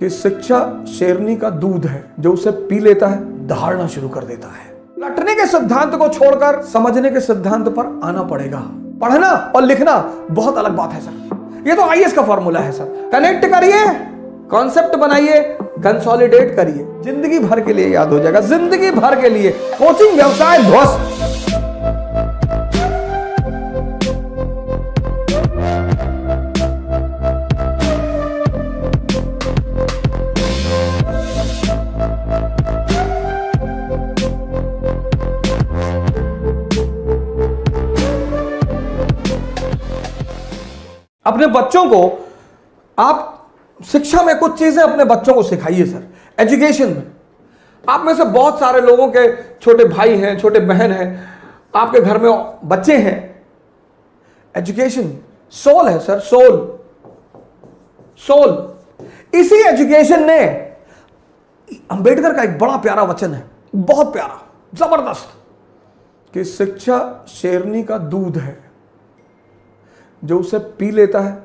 कि शिक्षा शेरनी का दूध है, जो उसे पी लेता है दहाड़ना शुरू कर देता है। रटने के सिद्धांत को छोड़कर समझने के सिद्धांत पर आना पड़ेगा। पढ़ना और लिखना बहुत अलग बात है सर। ये तो आईएएस का फॉर्मूला है सर। कनेक्ट करिए, कॉन्सेप्ट बनाइए, कंसोलिडेट करिए, जिंदगी भर के लिए याद हो जाएगा, जिंदगी भर के लिए। कोचिंग व्यवसाय ध्वस्त। अपने बच्चों को आप शिक्षा में कुछ चीजें अपने बच्चों को सिखाइए सर। एजुकेशन में आप में से बहुत सारे लोगों के छोटे भाई हैं, छोटे बहन हैं, आपके घर में बच्चे हैं। एजुकेशन सोल है सर, सोल। सोल इसी एजुकेशन ने, अंबेडकर का एक बड़ा प्यारा वचन है, बहुत प्यारा, जबरदस्त, कि शिक्षा शेरनी का दूध है, जो उसे पी लेता है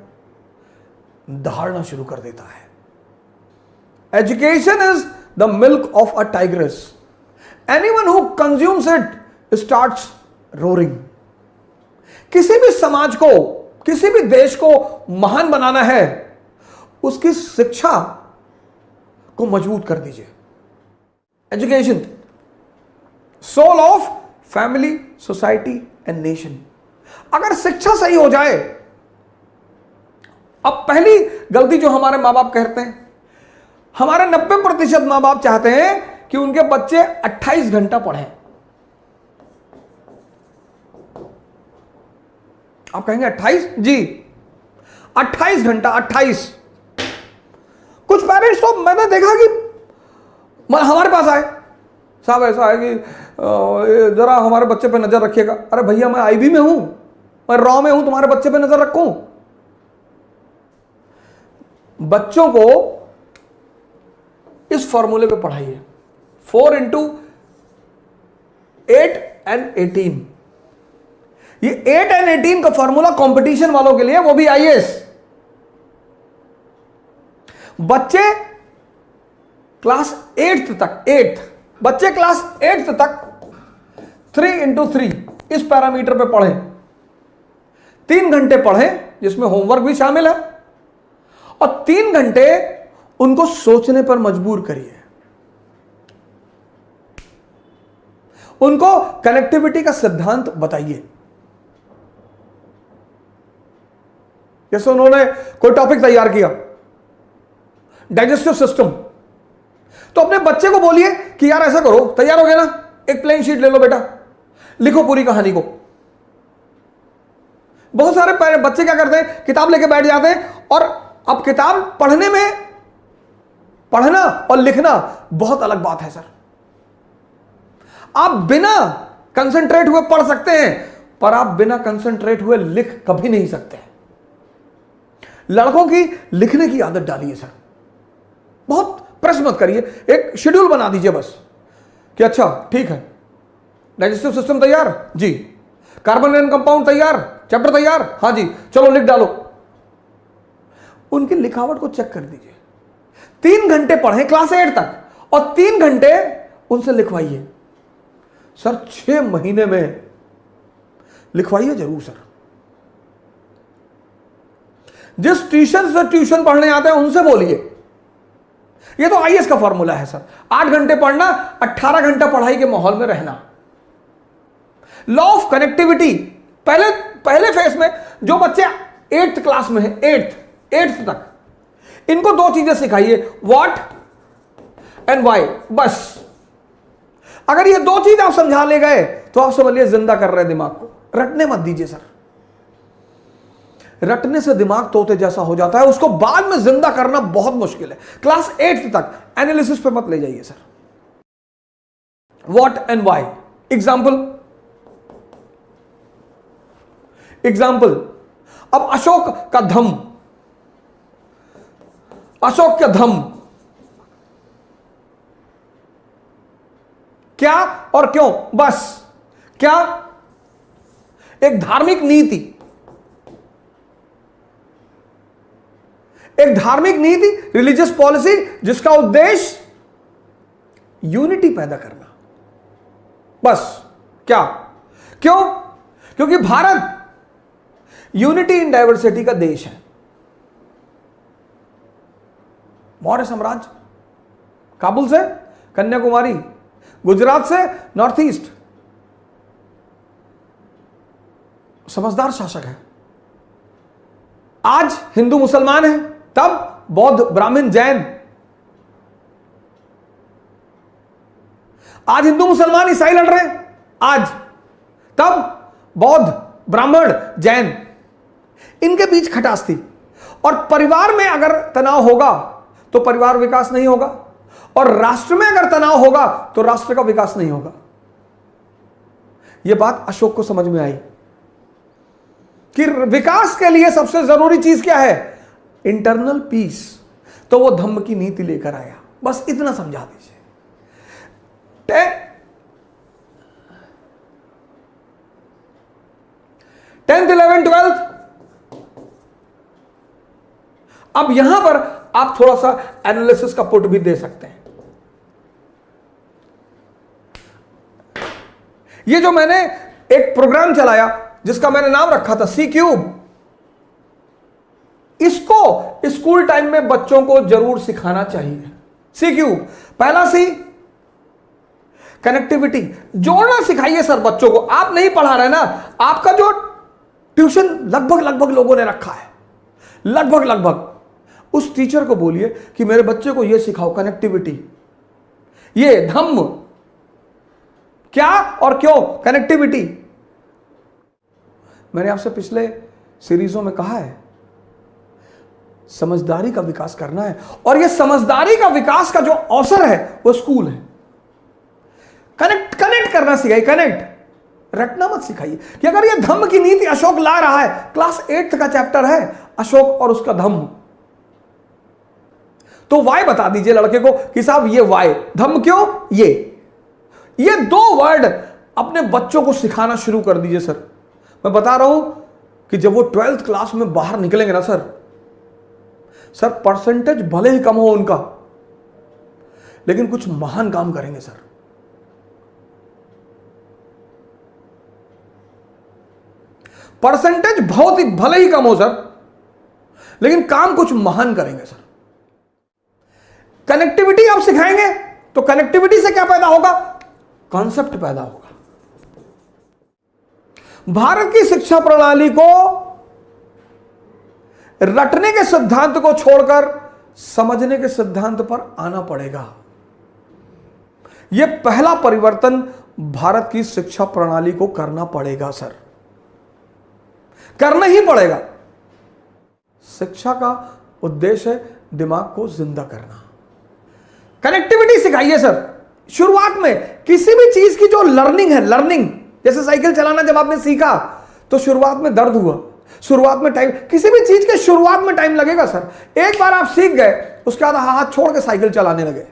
दहाड़ना शुरू कर देता है। Education is the milk of a tigress. Anyone who consumes it starts roaring. किसी भी समाज को, किसी भी देश को महान बनाना है, उसकी शिक्षा को मजबूत कर दीजिए। Education soul of family, society and nation. अगर शिक्षा सही हो जाए, अब पहली गलती जो हमारे मां बाप करते हैं, हमारे 90% मां बाप चाहते हैं कि उनके बच्चे 28 घंटा पढ़ें। आप कहेंगे 28? जी 28 घंटा, 28। कुछ पेरेंट्स तो मैंने देखा कि हमारे पास आए, साहब ऐसा है कि जरा हमारे बच्चे पे नजर रखिएगा। अरे भैया, मैं आईबी में हूं, मैं रॉ में हूं, तुम्हारे बच्चे पे नजर रखूं? बच्चों को इस फॉर्मूले पे पढ़ाइए, 4 into 8 and 18। ये 8 and 18 का फॉर्मूला कंपटीशन वालों के लिए, वो भी आईएएस। बच्चे क्लास 8th तक, 8th बच्चे क्लास 8th तक 3 into 3 इस पैरामीटर पे पढ़ें। 3 घंटे पढ़ें, जिसमें होमवर्क भी शामिल है, और 3 घंटे उनको सोचने पर मजबूर करिए। उनको कनेक्टिविटी का सिद्धांत बताइए। जैसे उन्होंने कोई टॉपिक तैयार किया, डाइजेस्टिव सिस्टम, तो अपने बच्चे को बोलिए कि यार ऐसा करो, तैयार हो गया ना, एक प्लेन शीट ले लो बेटा, लिखो पूरी कहानी को। बहुत सारे बच्चे क्या करते हैं, किताब लेके बैठ जाते हैं, और अब किताब पढ़ने में, पढ़ना और लिखना बहुत अलग बात है सर। आप बिना कंसंट्रेट हुए पढ़ सकते हैं, पर आप बिना कंसंट्रेट हुए लिख कभी नहीं सकते। लड़कों की लिखने की आदत डालिए सर, बहुत प्रेस मत करिए, एक शेड्यूल बना दीजिए बस, कि अच्छा ठीक है, डाइजेस्टिव सिस्टम तैयार जी, कार्बन एंड कंपाउंड तैयार, चैप्टर तैयार, हाँ जी, चलो लिख डालो। उनकी लिखावट को चेक कर दीजिए। 3 घंटे पढ़ें क्लास 8 तक, और 3 घंटे उनसे लिखवाइए सर। 6 महीने में लिखवाइए जरूर सर। जिस ट्यूशन से ट्यूशन पढ़ने आते हैं उनसे बोलिए। यह तो आईएएस का फॉर्मूला है सर। 8 घंटे पढ़ना, 18 घंटा पढ़ाई के माहौल में रहना। लॉ ऑफ कनेक्टिविटी, पहले फेज में जो बच्चे 8th क्लास में है, 8th तक, इनको 2 चीजें सिखाइए, व्हाट एंड व्हाई, बस। अगर ये 2 चीज आप समझा ले गए तो आप समझिए जिंदा कर रहे हैं दिमाग को। रटने मत दीजिए सर। रटने से दिमाग तोते जैसा हो जाता है, उसको बाद में जिंदा करना बहुत मुश्किल है। क्लास 8th तक एनालिसिस पे मत ले जाइए sir. What and why, example. अब अशोक का धम्म, अशोक का धम्म क्या और क्यों, बस। क्या? एक धार्मिक नीति, एक धार्मिक नीति, रिलीजियस पॉलिसी जिसका उद्देश्य यूनिटी पैदा करना, बस। क्या? क्यों? क्योंकि भारत यूनिटी इन डाइवर्सिटी का देश है। मौर्य साम्राज्य, काबुल से कन्याकुमारी, गुजरात से नॉर्थ ईस्ट, समझदार शासक है। आज हिंदू मुसलमान है, तब बौद्ध ब्राह्मण जैन, आज हिंदू मुसलमान ईसाई लड़ रहे हैं, आज, तब बौद्ध ब्राह्मण जैन, इनके बीच खटास थी। और परिवार में अगर तनाव होगा तो परिवार विकास नहीं होगा, और राष्ट्र में अगर तनाव होगा तो राष्ट्र का विकास नहीं होगा। यह बात अशोक को समझ में आई कि विकास के लिए सबसे जरूरी चीज क्या है? Internal peace. तो वो धम्म की नीति लेकर आया। बस इतना समझा दीजिए। 10th 11th 12th। अब यहां पर आप थोड़ा सा एनालिसिस का पुट भी दे सकते हैं। ये जो मैंने एक प्रोग्राम चलाया जिसका मैंने नाम रखा था सी क्यूब, इसको स्कूल टाइम में बच्चों को जरूर सिखाना चाहिए। सी क्यूब, पहला सी कनेक्टिविटी, जोड़ना सिखाइए सर बच्चों को। आप नहीं पढ़ा रहे ना, आपका जो ट्यूशन लगभग लोगों ने रखा है, लगभग उस टीचर को बोलिए कि मेरे बच्चे को यह सिखाओ, कनेक्टिविटी, ये धम्म क्या और क्यों, कनेक्टिविटी। मैंने आपसे पिछले सीरीजों में कहा है, समझदारी का विकास करना है, और यह समझदारी का विकास का जो अवसर है वो स्कूल है। कनेक्ट करना सिखाइए, कनेक्ट, रटना मत सिखाइए कि अगर यह धम्म की नीति अशोक ला रहा है, क्लास 8th का चैप्टर है अशोक और उसका धम्म, तो वाई बता दीजिए लड़के को कि साहब ये वाई, धम्म क्यों, ये 2 वर्ड अपने बच्चों को सिखाना शुरू कर दीजिए सर। मैं बता रहा हूं कि जब वो 12th क्लास में बाहर निकलेंगे ना सर, परसेंटेज भले ही कम हो उनका, लेकिन कुछ महान काम करेंगे सर। परसेंटेज बहुत ही भले ही कम हो सर, लेकिन काम कुछ महान करेंगे सर। कनेक्टिविटी आप सिखाएंगे तो कनेक्टिविटी से क्या पैदा होगा? कॉन्सेप्ट पैदा होगा। भारत की शिक्षा प्रणाली को रटने के सिद्धांत को छोड़कर समझने के सिद्धांत पर आना पड़ेगा। यह पहला परिवर्तन भारत की शिक्षा प्रणाली को करना पड़ेगा सर, करना ही पड़ेगा। शिक्षा का उद्देश्य है दिमाग को जिंदा करना। कनेक्टिविटी सिखाइए सर। शुरुआत में किसी भी चीज की जो लर्निंग है, लर्निंग, जैसे साइकिल चलाना जब आपने सीखा तो शुरुआत में दर्द हुआ, शुरुआत में टाइम, किसी भी चीज के शुरुआत में टाइम लगेगा सर। एक बार आप सीख गए, उसके बाद हाथ छोड़ के साइकिल चलाने लगे,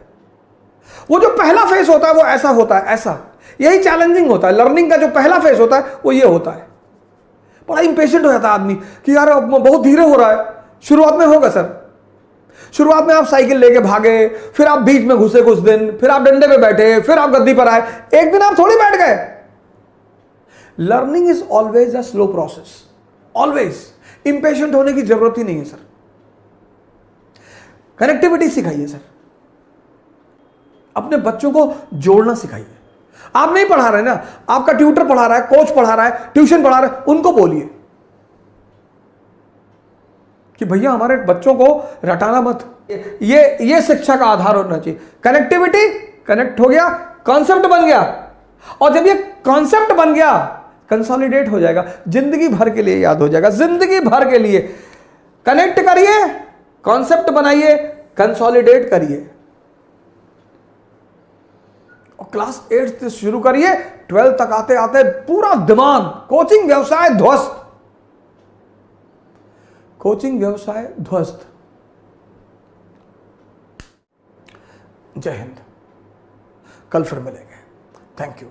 वो जो पहला फेज होता है वो ऐसा होता है, ऐसा, यही चैलेंजिंग होता है। लर्निंग का जो पहला फेज होता है वो ये होता है। बड़ा इंपेशेंट हो जाता है आदमी कि यार बहुत धीरे हो रहा है। शुरुआत में होगा सर, शुरुआत में आप साइकिल लेके भागे, फिर आप बीच में घुसे कुछ दिन, फिर आप डंडे पे बैठे, फिर आप गद्दी पर आए, एक दिन आप थोड़ी बैठ गए। Learning is always a slow process, always. Impatient होने की जरूरत ही नहीं है सर। कनेक्टिविटी सिखाइए सर, अपने बच्चों को जोड़ना सिखाइए। आप नहीं पढ़ा रहे ना, आपका ट्यूटर पढ़ा रहा है, कोच पढ़ा रहा है, ट्यूशन पढ़ा रहा है, उनको बोलिए कि भैया हमारे बच्चों को रटाना मत। ये शिक्षा का आधार होना चाहिए। कनेक्टिविटी, कनेक्ट हो गया, कॉन्सेप्ट बन गया, और जब ये कॉन्सेप्ट बन गया कंसोलिडेट हो जाएगा, जिंदगी भर के लिए याद हो जाएगा, जिंदगी भर के लिए। कनेक्ट करिए, कॉन्सेप्ट बनाइए, कंसोलिडेट करिए, और क्लास 8 से शुरू करिए, 12 तक आते आते पूरा दिमाग, कोचिंग व्यवसाय ध्वस्त, कोचिंग व्यवसाय ध्वस्त। जय हिंद। कल फिर मिलेंगे। Thank you.